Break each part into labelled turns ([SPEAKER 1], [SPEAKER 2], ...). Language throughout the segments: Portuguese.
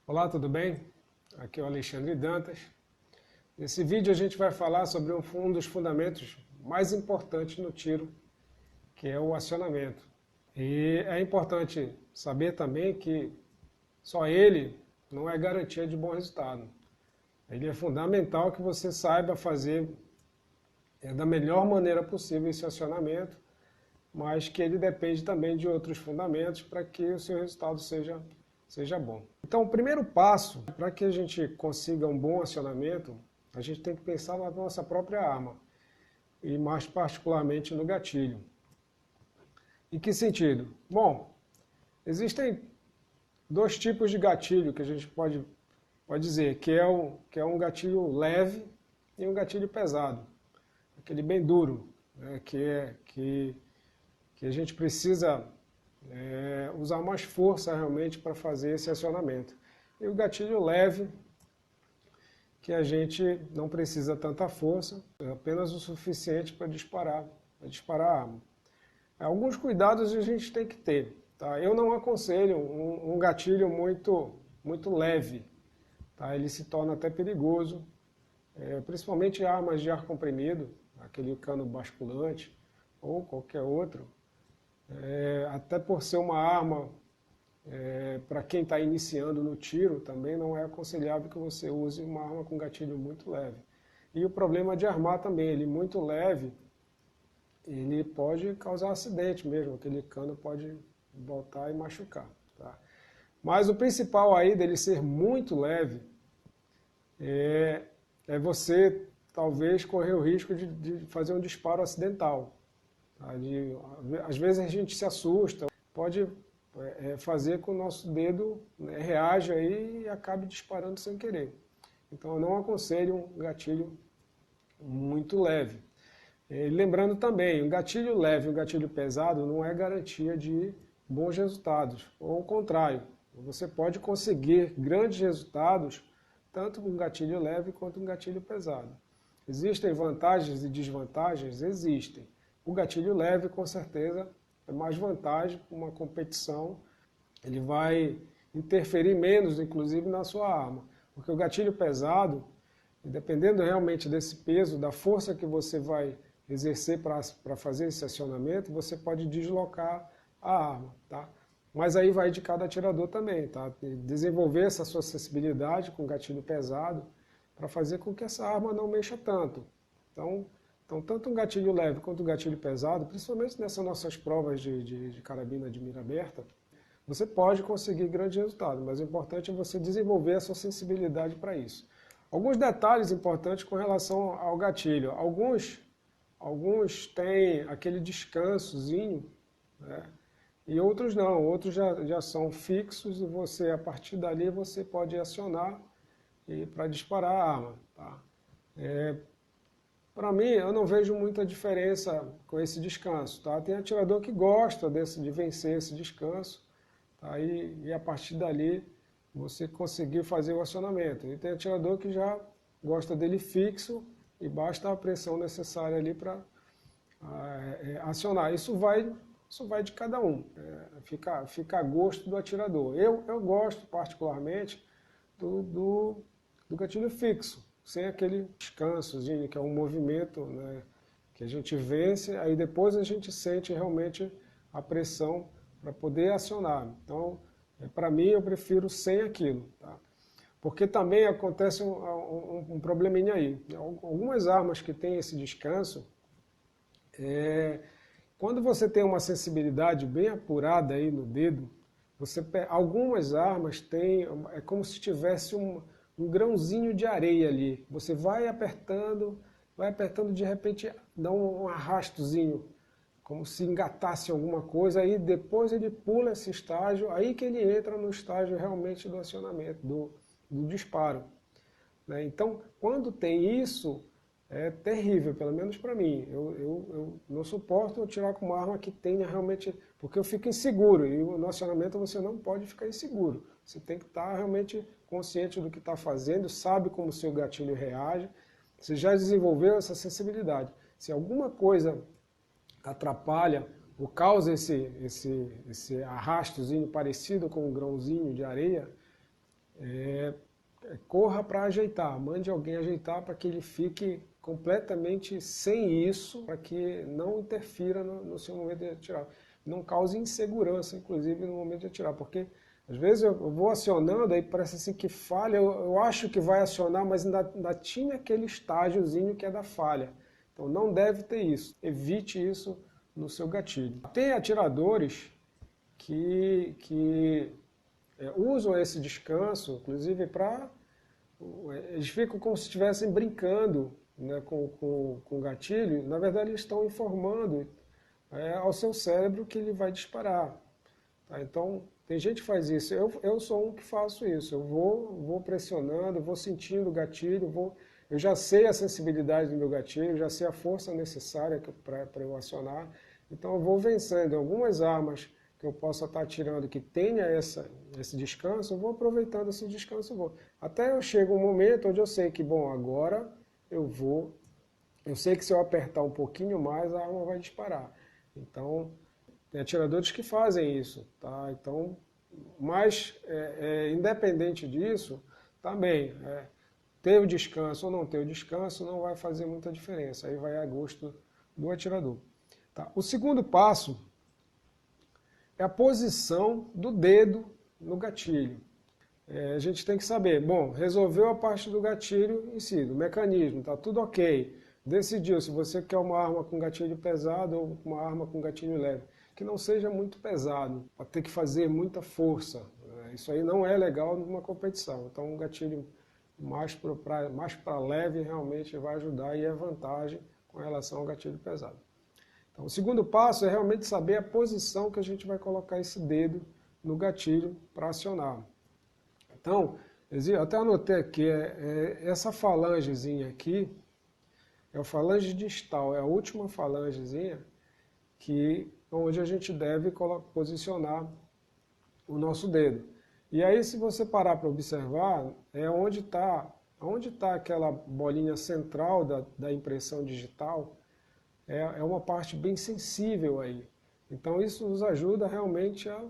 [SPEAKER 1] Olá, tudo bem? Aqui é o Alexandre Dantas. Nesse vídeo a gente vai falar sobre um dos fundamentos mais importantes no tiro, que é o acionamento. E é importante saber também que só ele não é garantia de bom resultado. Ele é fundamental que você saiba fazer da melhor maneira possível esse acionamento, mas que ele depende também de outros fundamentos para que o seu resultado seja bom. Então, o primeiro passo para que a gente consiga um bom acionamento, a gente tem que pensar na nossa própria arma, e mais particularmente no gatilho. Em que sentido? Bom, existem dois tipos de gatilho que a gente pode dizer, que é um gatilho leve e um gatilho pesado, aquele bem duro, né, que a gente precisa usar mais força realmente para fazer esse acionamento. E o gatilho leve, que a gente não precisa tanta força, é apenas o suficiente para disparar a arma. Alguns cuidados a gente tem que ter. Tá? Eu não aconselho um gatilho muito leve. Tá? Ele se torna até perigoso, principalmente armas de ar comprimido, aquele cano basculante ou qualquer outro. Até por ser uma arma, para quem está iniciando no tiro, também não é aconselhável que você use uma arma com gatilho muito leve. E o problema de armar também, ele muito leve, ele pode causar acidente mesmo, aquele cano pode voltar e machucar. Tá? Mas o principal aí dele ser muito leve é você talvez correr o risco de fazer um disparo acidental. Tá? Às vezes a gente se assusta, pode fazer com que o nosso dedo reaja aí e acabe disparando sem querer. Então eu não aconselho um gatilho muito leve. Lembrando também, um gatilho leve e um gatilho pesado não é garantia de bons resultados, ou o contrário, você pode conseguir grandes resultados tanto com um gatilho leve quanto um gatilho pesado. Existem vantagens e desvantagens? Existem. O gatilho leve, com certeza, é mais vantagem para uma competição, ele vai interferir menos, inclusive, na sua arma. Porque o gatilho pesado, dependendo realmente desse peso, da força que você vai exercer para fazer esse acionamento, você pode deslocar a arma. Tá? Mas aí vai de cada atirador também. Tá? Desenvolver essa sua sensibilidade com gatilho pesado para fazer com que essa arma não mexa tanto. Então, tanto um gatilho leve quanto um gatilho pesado, principalmente nessas nossas provas de carabina de mira aberta, você pode conseguir grande resultado, mas o importante é você desenvolver a sua sensibilidade para isso. Alguns detalhes importantes com relação ao gatilho. Alguns têm aquele descansozinho, né? E outros não, outros já são fixos e você, a partir dali, você pode acionar para disparar a arma. Tá? Para mim, eu não vejo muita diferença com esse descanso. Tá? Tem atirador que gosta de vencer esse descanso, tá? E a partir dali você conseguir fazer o acionamento. E tem atirador que já gosta dele fixo e basta a pressão necessária ali para acionar. Isso vai de cada um, fica a gosto do atirador. Eu gosto particularmente do gatilho fixo, sem aquele descansozinho, que é um movimento, né, que a gente vence, aí depois a gente sente realmente a pressão para poder acionar. Então, para mim, eu prefiro sem aquilo. Tá? Porque também acontece um probleminha aí. Algumas armas que têm esse descanso, quando você tem uma sensibilidade bem apurada aí no dedo, algumas armas têm, é como se tivesse um grãozinho de areia ali. Você vai apertando, de repente dá um arrastozinho, como se engatasse alguma coisa, aí depois ele pula esse estágio, aí que ele entra no estágio realmente do acionamento, do disparo. Né? Então, quando tem isso, é terrível, pelo menos para mim. Eu não suporto eu tirar com uma arma que tenha realmente... Porque eu fico inseguro, e no acionamento você não pode ficar inseguro. Você tem que estar realmente consciente do que está fazendo, sabe como o seu gatilho reage, você já desenvolveu essa sensibilidade. Se alguma coisa atrapalha ou causa esse arrastozinho parecido com um grãozinho de areia, corra para ajeitar, mande alguém ajeitar para que ele fique completamente sem isso, para que não interfira no seu momento de atirar. Não cause insegurança, inclusive, no momento de atirar, porque às vezes eu vou acionando, aí parece assim que falha, eu acho que vai acionar, mas ainda tinha aquele estágiozinho que é da falha. Então não deve ter isso, evite isso no seu gatilho. Tem atiradores que usam esse descanso, inclusive para... Eles ficam como se estivessem brincando, né, com o gatilho. Na verdade, eles estão informando ao seu cérebro que ele vai disparar. Tá? Então, tem gente que faz isso. Eu sou um que faço isso. Eu vou pressionando, vou sentindo o gatilho, eu já sei a sensibilidade do meu gatilho, já sei a força necessária para eu acionar. Então, eu vou vencendo. Algumas armas que eu possa estar atirando que tenha esse descanso, eu vou aproveitando esse descanso. Até eu chego um momento onde eu sei que, bom, agora eu sei que se eu apertar um pouquinho mais, a arma vai disparar. Então, tem atiradores que fazem isso, tá? Então, mas, independente disso, também, ter o descanso ou não ter o descanso não vai fazer muita diferença, aí vai a gosto do atirador. Tá? O segundo passo é a posição do dedo no gatilho. A gente tem que saber, bom, resolveu a parte do gatilho em si, do mecanismo, tá tudo ok. Decidiu se você quer uma arma com gatilho pesado ou uma arma com gatilho leve. Que não seja muito pesado, para ter que fazer muita força. Isso aí não é legal numa competição. Então um gatilho mais para leve realmente vai ajudar e é vantagem com relação ao gatilho pesado. Então, o segundo passo é realmente saber a posição que a gente vai colocar esse dedo no gatilho para acionar. Então, eu até anotei aqui, essa falangezinha aqui, é a falange distal, é a última falangezinha onde a gente deve posicionar o nosso dedo. E aí, se você parar para observar, é onde está aquela bolinha central da impressão digital, é uma parte bem sensível aí. Então isso nos ajuda realmente a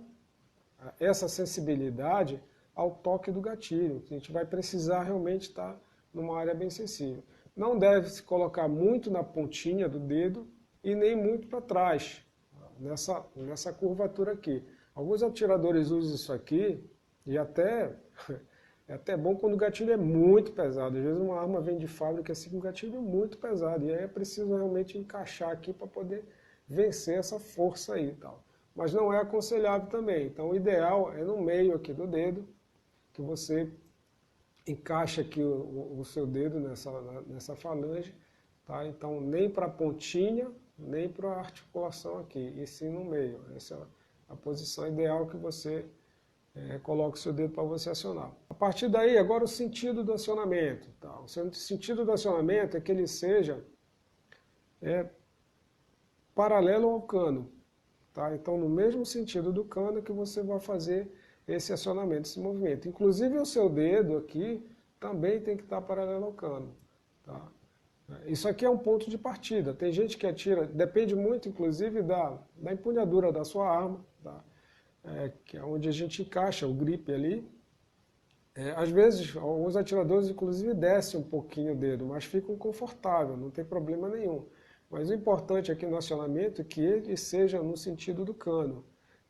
[SPEAKER 1] essa sensibilidade ao toque do gatilho. A gente vai precisar realmente estar numa área bem sensível. Não deve se colocar muito na pontinha do dedo e nem muito para trás, nessa curvatura aqui. Alguns atiradores usam isso aqui e é até bom quando o gatilho é muito pesado. Às vezes uma arma vem de fábrica assim com um gatilho muito pesado. E aí é preciso realmente encaixar aqui para poder vencer essa força aí e tal. Mas não é aconselhável também. Então o ideal é no meio aqui do dedo, que você encaixa aqui o seu dedo nessa falange. Tá? Então nem para a pontinha, nem para a articulação aqui, e sim no meio. Essa é a posição ideal que você coloca o seu dedo para você acionar. A partir daí, agora o sentido do acionamento. Tá? O sentido do acionamento é que ele seja paralelo ao cano. Tá? Então, no mesmo sentido do cano que você vai fazer esse acionamento, esse movimento. Inclusive o seu dedo aqui também tem que estar paralelo ao cano. Tá? Isso aqui é um ponto de partida. Tem gente que atira, depende muito inclusive da empunhadura da sua arma, tá? Que é onde a gente encaixa o grip ali. Às vezes, alguns atiradores inclusive descem um pouquinho o dedo, mas ficam confortável, não tem problema nenhum. Mas o importante aqui no acionamento é que ele seja no sentido do cano.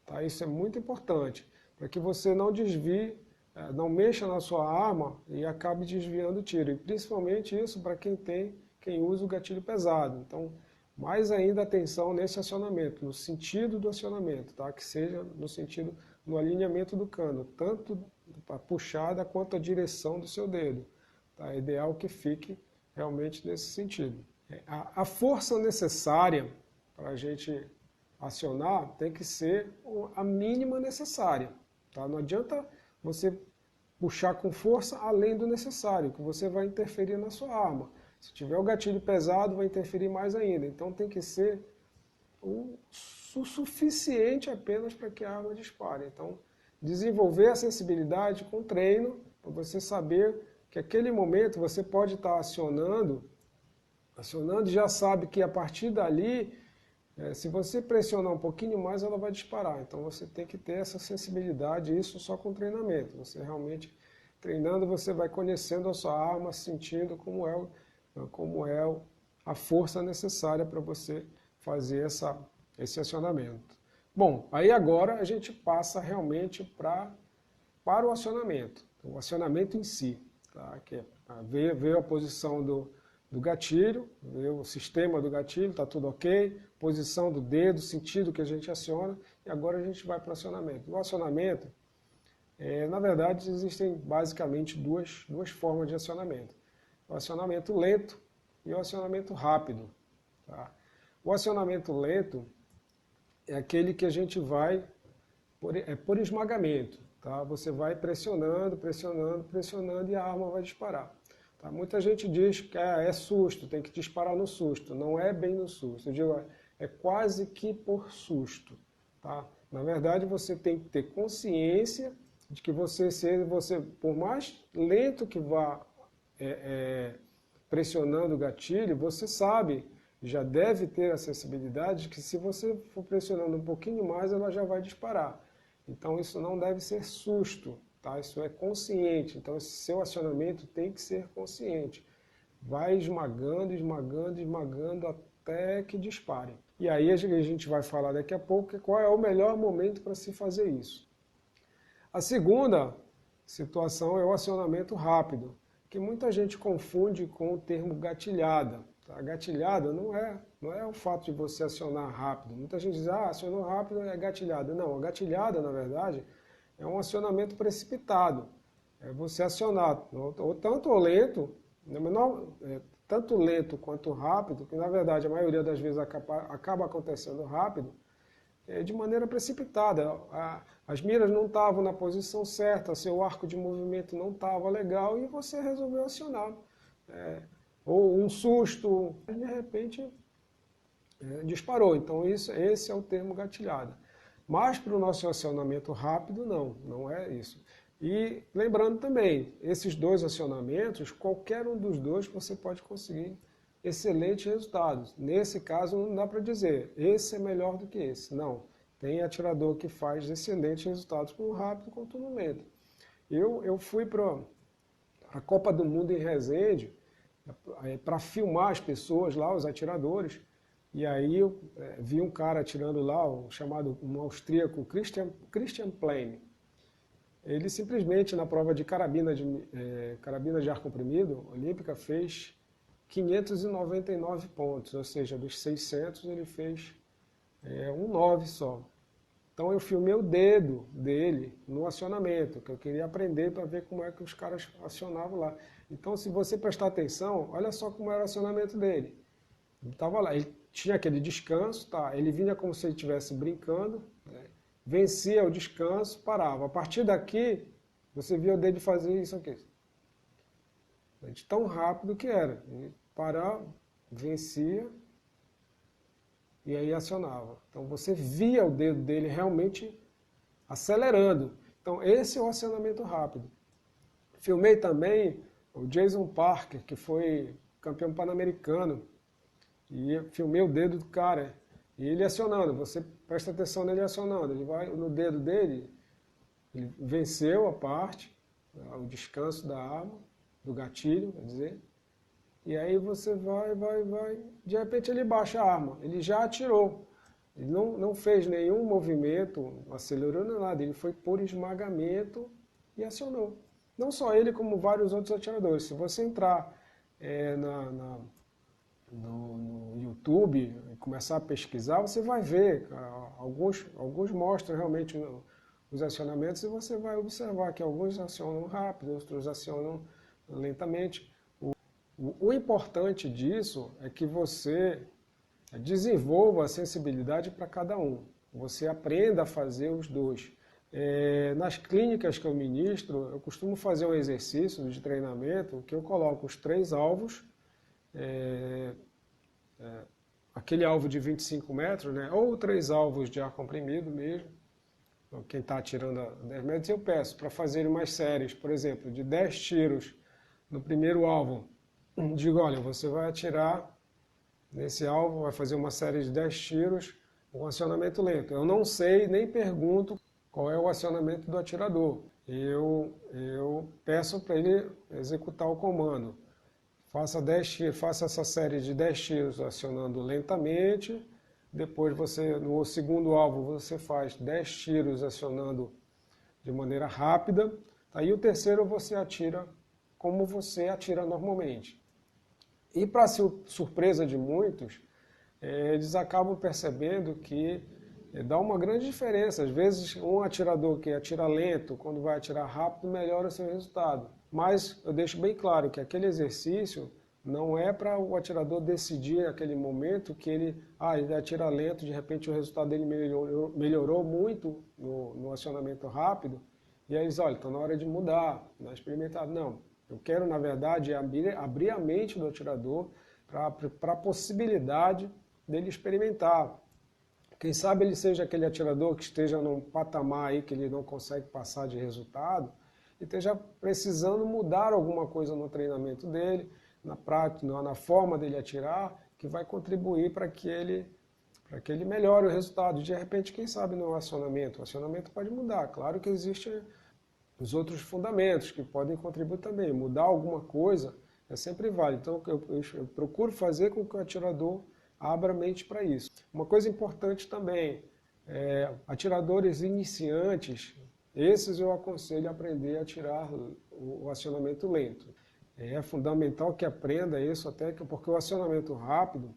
[SPEAKER 1] Tá? Isso é muito importante, para que você não desvie, não mexa na sua arma e acabe desviando o tiro. E principalmente isso para quem usa o gatilho pesado. Então, mais ainda atenção nesse acionamento, no sentido do acionamento, tá? Que seja no alinhamento do cano, tanto a puxada quanto a direção do seu dedo. Tá? É ideal que fique realmente nesse sentido. A força necessária para a gente acionar tem que ser a mínima necessária. Tá? Não adianta você puxar com força além do necessário, que você vai interferir na sua arma. Se tiver o gatilho pesado, vai interferir mais ainda. Então tem que ser o suficiente apenas para que a arma dispare. Então, desenvolver a sensibilidade com treino, para você saber que aquele momento você pode estar acionando e já sabe que a partir dali, se você pressionar um pouquinho mais, ela vai disparar. Então você tem que ter essa sensibilidade, isso só com treinamento. Você realmente Treinando, você vai conhecendo a sua arma, sentindo como é a força necessária para você fazer esse acionamento. Bom, aí agora a gente passa realmente para o acionamento, o acionamento em si, tá? Que é ver a posição do gatilho, ver o sistema do gatilho, está tudo ok, posição do dedo, sentido que a gente aciona, e agora a gente vai para o acionamento. O acionamento, na verdade, existem basicamente duas formas de acionamento. O acionamento lento e o acionamento rápido. Tá? O acionamento lento é aquele que a gente vai por esmagamento. Tá? Você vai pressionando, pressionando, pressionando e a arma vai disparar. Tá? Muita gente diz que é susto, tem que disparar no susto. Não é bem no susto. Eu digo, é quase que por susto. Tá? Na verdade, você tem que ter consciência de que você, por mais lento que vá pressionando o gatilho, você sabe, já deve ter a sensibilidade de que se você for pressionando um pouquinho mais, ela já vai disparar. Então isso não deve ser susto, tá? Isso é consciente. Então esse seu acionamento tem que ser consciente. Vai esmagando, esmagando, esmagando até que dispare. E aí a gente vai falar daqui a pouco qual é o melhor momento para se fazer isso. A segunda situação é o acionamento rápido, que muita gente confunde com o termo gatilhada. Tá? Gatilhada não é o fato de você acionar rápido. Muita gente diz, acionou rápido é gatilhada. Não, a gatilhada, na verdade, é um acionamento precipitado. É você acionar tanto lento, tanto lento quanto rápido, que na verdade a maioria das vezes acaba acontecendo rápido, de maneira precipitada. As miras não estavam na posição certa, seu arco de movimento não estava legal e você resolveu acionar. Ou um susto, e de repente disparou. Então esse é o termo gatilhada. Mas para o nosso acionamento rápido, não é isso. E lembrando também, esses dois acionamentos, qualquer um dos dois você pode conseguir excelentes resultados. Nesse caso não dá para dizer, esse é melhor do que esse. Não, tem atirador que faz excelentes resultados com o rápido quanto no lento. Eu fui para a Copa do Mundo em Resende para filmar as pessoas lá, os atiradores, e aí eu vi um cara atirando lá, um austríaco, Christian Plane. Ele simplesmente, na prova de carabina de ar comprimido, olímpica, fez 599 pontos, ou seja, dos 600 ele fez um 9 só. Então eu filmei o dedo dele no acionamento, que eu queria aprender para ver como é que os caras acionavam lá. Então se você prestar atenção, olha só como era o acionamento dele. Ele estava lá, ele tinha aquele descanso, tá? Ele vinha como se ele estivesse brincando, né? Vencia o descanso, parava. A partir daqui, você via o dedo fazer isso aqui. De tão rápido que era. Ele parava, vencia e aí acionava. Então você via o dedo dele realmente acelerando. Então esse é o acionamento rápido. Filmei também o Jason Parker, que foi campeão pan-americano. E filmei o dedo do cara. E ele acionando, você presta atenção nele acionando. Ele vai no dedo dele, ele venceu a parte, o descanso da arma, do gatilho, quer dizer. E aí você vai, de repente ele baixa a arma, ele já atirou. Ele não fez nenhum movimento, acelerou nem nada, ele foi por esmagamento e acionou. Não só ele, como vários outros atiradores. Se você entrar no YouTube e começar a pesquisar, você vai ver, alguns mostram realmente os acionamentos e você vai observar que alguns acionam rápido, outros acionam lentamente. O importante disso é que você desenvolva a sensibilidade para cada um. Você aprenda a fazer os dois. Nas clínicas que eu ministro, eu costumo fazer um exercício de treinamento que eu coloco os 3 alvos, aquele alvo de 25 metros, né? Ou 3 alvos de ar comprimido mesmo, quem está atirando a 10 metros, eu peço para fazerem mais séries, por exemplo, de 10 tiros no primeiro alvo. Digo, olha, você vai atirar nesse alvo, vai fazer uma série de 10 tiros com acionamento lento. Eu não sei, nem pergunto qual é o acionamento do atirador. Eu peço para ele executar o comando. Faça 10 tiros, faça essa série de 10 tiros acionando lentamente. Depois no segundo alvo, você faz 10 tiros acionando de maneira rápida. Aí o terceiro você atira como você atira normalmente. E para surpresa de muitos, eles acabam percebendo que dá uma grande diferença. Às vezes, um atirador que atira lento, quando vai atirar rápido, melhora o seu resultado. Mas eu deixo bem claro que aquele exercício não é para o atirador decidir naquele momento que ele atira lento, de repente o resultado dele melhorou muito no acionamento rápido, e aí eles, olha, está na hora de mudar, não é experimentar. Não, eu quero, na verdade, abrir a mente do atirador para a possibilidade dele experimentar. Quem sabe ele seja aquele atirador que esteja num patamar aí que ele não consegue passar de resultado e esteja precisando mudar alguma coisa no treinamento dele, na prática, na forma dele atirar, que vai contribuir para que ele melhore o resultado. De repente, quem sabe no acionamento? O acionamento pode mudar. Claro que existem os outros fundamentos que podem contribuir também. Mudar alguma coisa é sempre válido. Então, eu procuro fazer com que o atirador abra a mente para isso. Uma coisa importante também, atiradores iniciantes, esses eu aconselho a aprender a atirar o acionamento lento. É fundamental que aprenda isso, até porque o acionamento rápido,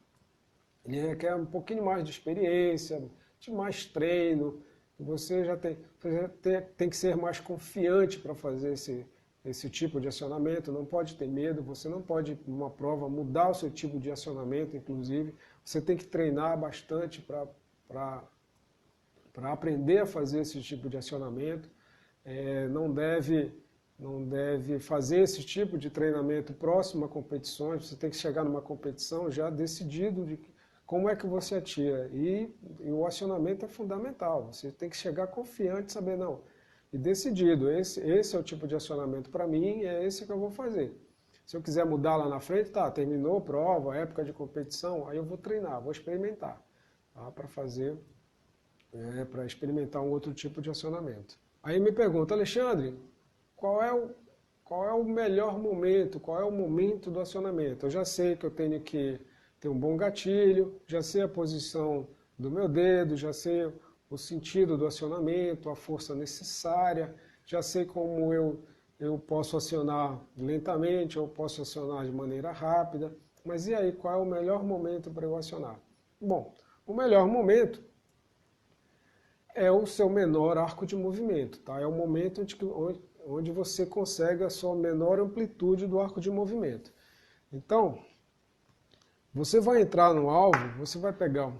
[SPEAKER 1] ele requer um pouquinho mais de experiência, de mais treino, você já tem que ser mais confiante para fazer esse tipo de acionamento, não pode ter medo, você não pode, numa prova, mudar o seu tipo de acionamento, inclusive. Você tem que treinar bastante para aprender a fazer esse tipo de acionamento. Não deve fazer esse tipo de treinamento próximo a competições, você tem que chegar numa competição já decidido de como é que você atira. E o acionamento é fundamental, você tem que chegar confiante, saber, não, e decidido, esse é o tipo de acionamento para mim, é esse que eu vou fazer. Se eu quiser mudar lá na frente, tá, terminou a prova, época de competição, aí eu vou treinar, vou experimentar, tá, para experimentar um outro tipo de acionamento. Aí me pergunta, Alexandre, qual é o melhor momento, qual é o momento do acionamento? Eu já sei que eu tenho que ter um bom gatilho, já sei a posição do meu dedo, já sei o sentido do acionamento, a força necessária, já sei como eu posso acionar lentamente, eu posso acionar de maneira rápida, mas e aí, qual é o melhor momento para eu acionar? Bom, o melhor momento é o seu menor arco de movimento, tá? É o momento onde você consegue a sua menor amplitude do arco de movimento. Então, você vai entrar no alvo, você vai pegar...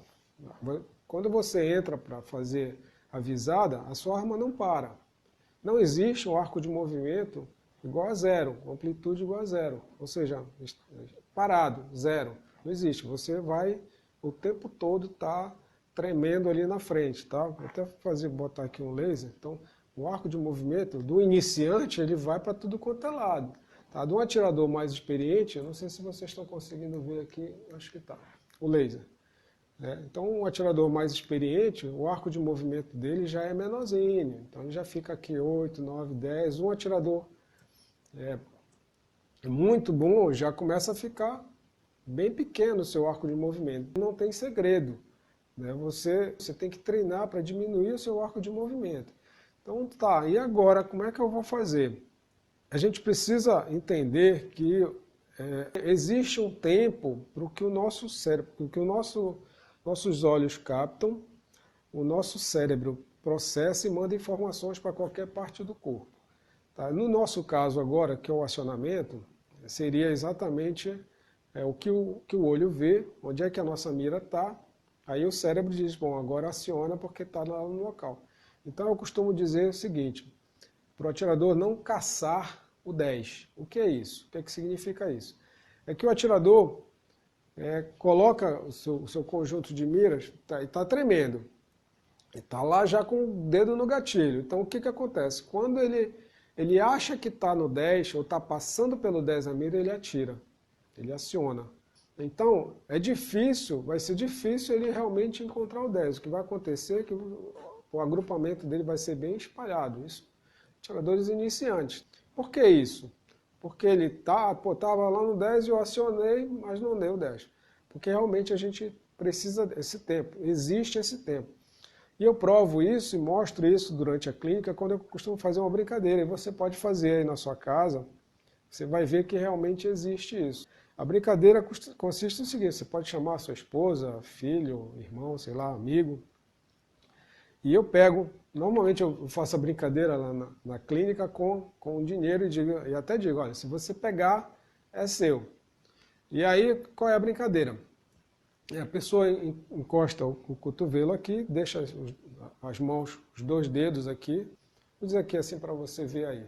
[SPEAKER 1] Quando você entra para fazer a visada, a sua arma não para. Não existe um arco de movimento igual a zero, amplitude igual a zero. Ou seja, parado, zero. Não existe. Você vai o tempo todo estar tremendo ali na frente, tá? Vou até botar aqui um laser. Então, o arco de movimento do iniciante, ele vai para tudo quanto é lado. Tá? De um atirador mais experiente, eu não sei se vocês estão conseguindo ver aqui, acho que tá. O laser. Então, um atirador mais experiente, o arco de movimento dele já é menorzinho. Então, ele já fica aqui 8, 9, 10. Um atirador muito bom já começa a ficar bem pequeno o seu arco de movimento. Não tem segredo. Você tem que treinar para diminuir o seu arco de movimento. Então, tá, e agora como é que eu vou fazer? A gente precisa entender que existe um tempo para o que o nosso cérebro, para o que nossos olhos captam, o nosso cérebro processa e manda informações para qualquer parte do corpo. Tá? No nosso caso agora, que é o acionamento, seria exatamente o que o olho vê, onde é que a nossa mira está, aí o cérebro diz, bom, agora aciona porque está lá no local. Então eu costumo dizer o seguinte, para o atirador não caçar o 10. O que é isso? O que é que significa isso? É que o atirador coloca o seu conjunto de miras e está tremendo. E está lá já com o dedo no gatilho. Então o que acontece? Quando ele acha que está no 10 ou está passando pelo 10 a mira, ele atira. Ele aciona. Então vai ser difícil ele realmente encontrar o 10. O que vai acontecer é que o agrupamento dele vai ser bem espalhado. Isso, atiradores iniciantes. Por que isso? Porque ele estava lá no 10 e eu acionei, mas não deu 10. Porque realmente a gente precisa desse tempo, existe esse tempo. E eu provo isso e mostro isso durante a clínica quando eu costumo fazer uma brincadeira. E você pode fazer aí na sua casa, você vai ver que realmente existe isso. A brincadeira consiste no seguinte, você pode chamar a sua esposa, filho, irmão, sei lá, amigo. E eu pego, normalmente eu faço a brincadeira lá na clínica com dinheiro e até digo, olha, se você pegar, é seu. E aí, qual é a brincadeira? A pessoa encosta o cotovelo aqui, deixa as mãos, os 2 dedos aqui, vou dizer aqui assim para você ver aí.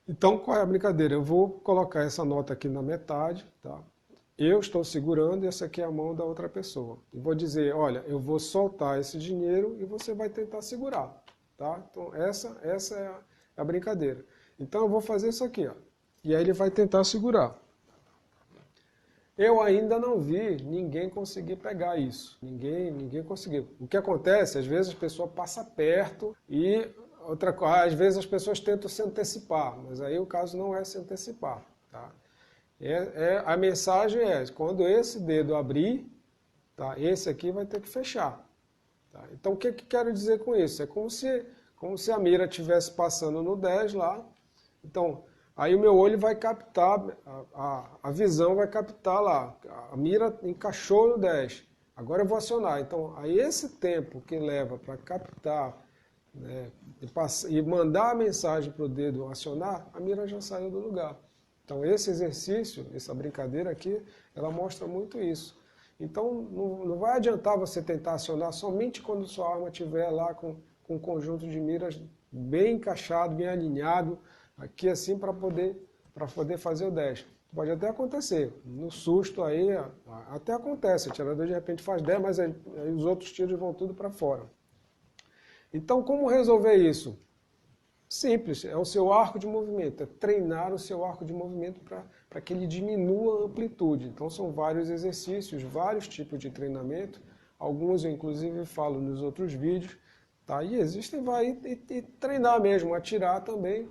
[SPEAKER 1] Então, qual é a brincadeira? Eu vou colocar essa nota aqui na metade, tá? Eu estou segurando e essa aqui é a mão da outra pessoa. E vou dizer, olha, eu vou soltar esse dinheiro e você vai tentar segurar, tá? Então, essa é a brincadeira. Então, eu vou fazer isso aqui, ó. E aí ele vai tentar segurar. Eu ainda não vi ninguém conseguir pegar isso. Ninguém conseguiu. O que acontece, às vezes a pessoa passa perto e às vezes as pessoas tentam se antecipar, mas aí o caso não é se antecipar, tá? A mensagem é, quando esse dedo abrir, tá, esse aqui vai ter que fechar. Tá? Então o que quero dizer com isso? É como se a mira estivesse passando no 10 lá, então aí o meu olho vai captar, a visão vai captar lá, a mira encaixou no 10, agora eu vou acionar. Então aí esse tempo que leva para captar, né, e mandar a mensagem para o dedo acionar, a mira já saiu do lugar. Então esse exercício, essa brincadeira aqui, ela mostra muito isso. Então não vai adiantar você tentar acionar somente quando sua arma estiver lá com um conjunto de miras bem encaixado, bem alinhado, aqui assim para poder fazer o 10. Pode até acontecer, no susto aí até acontece, o atirador de repente faz 10, mas aí os outros tiros vão tudo para fora. Então como resolver isso? Simples, é o seu arco de movimento, é treinar o seu arco de movimento para que ele diminua a amplitude. Então são vários exercícios, vários tipos de treinamento, alguns eu inclusive falo nos outros vídeos, tá? E existem, e treinar mesmo, atirar também,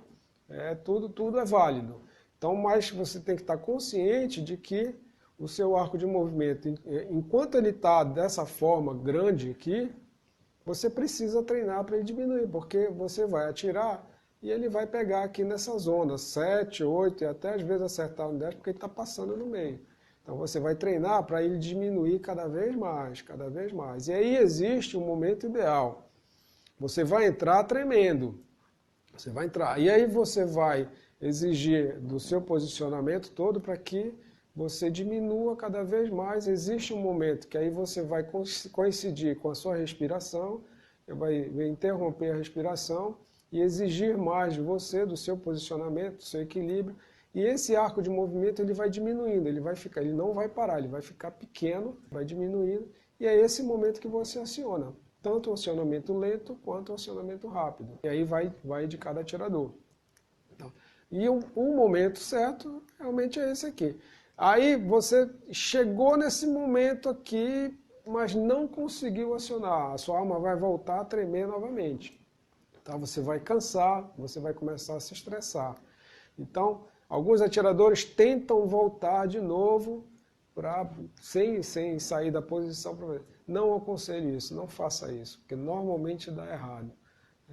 [SPEAKER 1] tudo é válido. Então, mas você tem que estar consciente de que o seu arco de movimento, enquanto ele está dessa forma grande aqui, você precisa treinar para ele diminuir, porque você vai atirar e ele vai pegar aqui nessa zona, 7, 8 e até às vezes acertar no 10, porque ele está passando no meio. Então você vai treinar para ele diminuir cada vez mais, cada vez mais. E aí existe um momento ideal. Você vai entrar tremendo. Você vai entrar. E aí você vai exigir do seu posicionamento todo para que você diminua cada vez mais. Existe um momento que aí você vai coincidir com a sua respiração, vai interromper a respiração e exigir mais de você, do seu posicionamento, do seu equilíbrio. E esse arco de movimento ele vai diminuindo, ele não vai parar, ele vai ficar pequeno, vai diminuindo. E é esse momento que você aciona, tanto o acionamento lento quanto o acionamento rápido. E aí vai de cada atirador. Então, e o momento certo realmente é esse aqui. Aí você chegou nesse momento aqui, mas não conseguiu acionar. A sua arma vai voltar a tremer novamente. Então você vai cansar, você vai começar a se estressar. Então, alguns atiradores tentam voltar de novo sem sair da posição. Não aconselho isso, não faça isso, porque normalmente dá errado.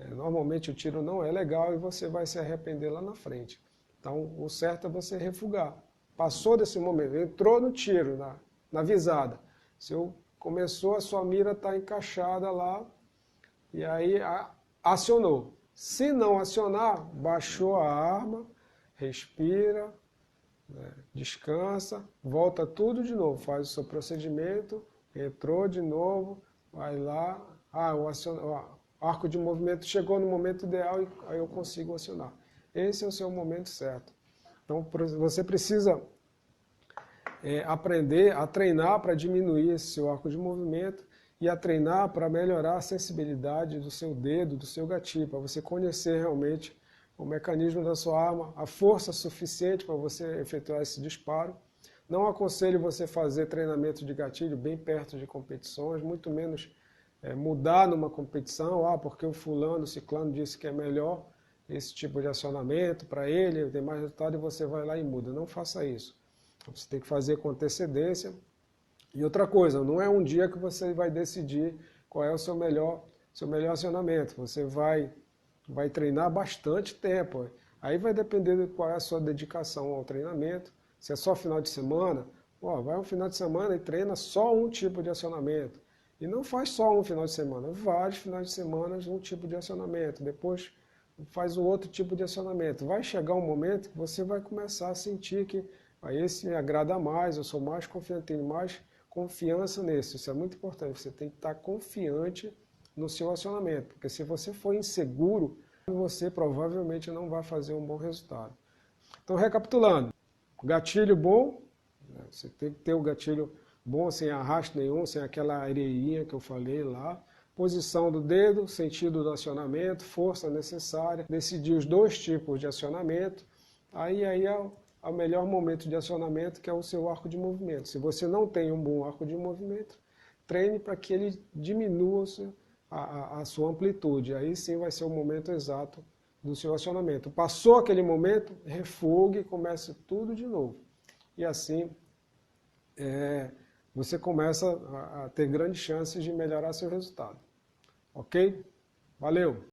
[SPEAKER 1] Normalmente o tiro não é legal e você vai se arrepender lá na frente. Então, o certo é você refugar. Passou desse momento, entrou no tiro, na visada. Começou, a sua mira está encaixada lá, e aí acionou. Se não acionar, baixou a arma, respira, descansa, volta tudo de novo, faz o seu procedimento, entrou de novo, vai lá, o arco de movimento chegou no momento ideal e aí eu consigo acionar. Esse é o seu momento certo. Então você precisa aprender a treinar para diminuir esse seu arco de movimento e a treinar para melhorar a sensibilidade do seu dedo, do seu gatilho, para você conhecer realmente o mecanismo da sua arma, a força suficiente para você efetuar esse disparo. Não aconselho você fazer treinamento de gatilho bem perto de competições, muito menos mudar numa competição, porque o fulano, o ciclano disse que é melhor esse tipo de acionamento para ele, tem mais resultado e você vai lá e muda. Não faça isso. Você tem que fazer com antecedência. E outra coisa, não é um dia que você vai decidir qual é o seu melhor acionamento. Você vai treinar bastante tempo. Aí vai depender de qual é a sua dedicação ao treinamento. Se é só final de semana, vai um final de semana e treina só um tipo de acionamento. E não faz só um final de semana, vários finais de semana um tipo de acionamento. Depois faz um outro tipo de acionamento. Vai chegar um momento que você vai começar a sentir que esse me agrada mais, eu sou mais confiante, tenho mais confiança nesse. Isso é muito importante, você tem que estar confiante no seu acionamento, porque se você for inseguro, você provavelmente não vai fazer um bom resultado. Então, recapitulando, gatilho bom, você tem que ter o gatilho bom, sem arrasto nenhum, sem aquela areinha que eu falei lá. Posição do dedo, sentido do acionamento, força necessária, decidir os dois tipos de acionamento. Aí é o melhor momento de acionamento, que é o seu arco de movimento. Se você não tem um bom arco de movimento, treine para que ele diminua a sua amplitude. Aí sim vai ser o momento exato do seu acionamento. Passou aquele momento, refugue e comece tudo de novo. E assim você começa a ter grandes chances de melhorar seu resultado. Ok? Valeu!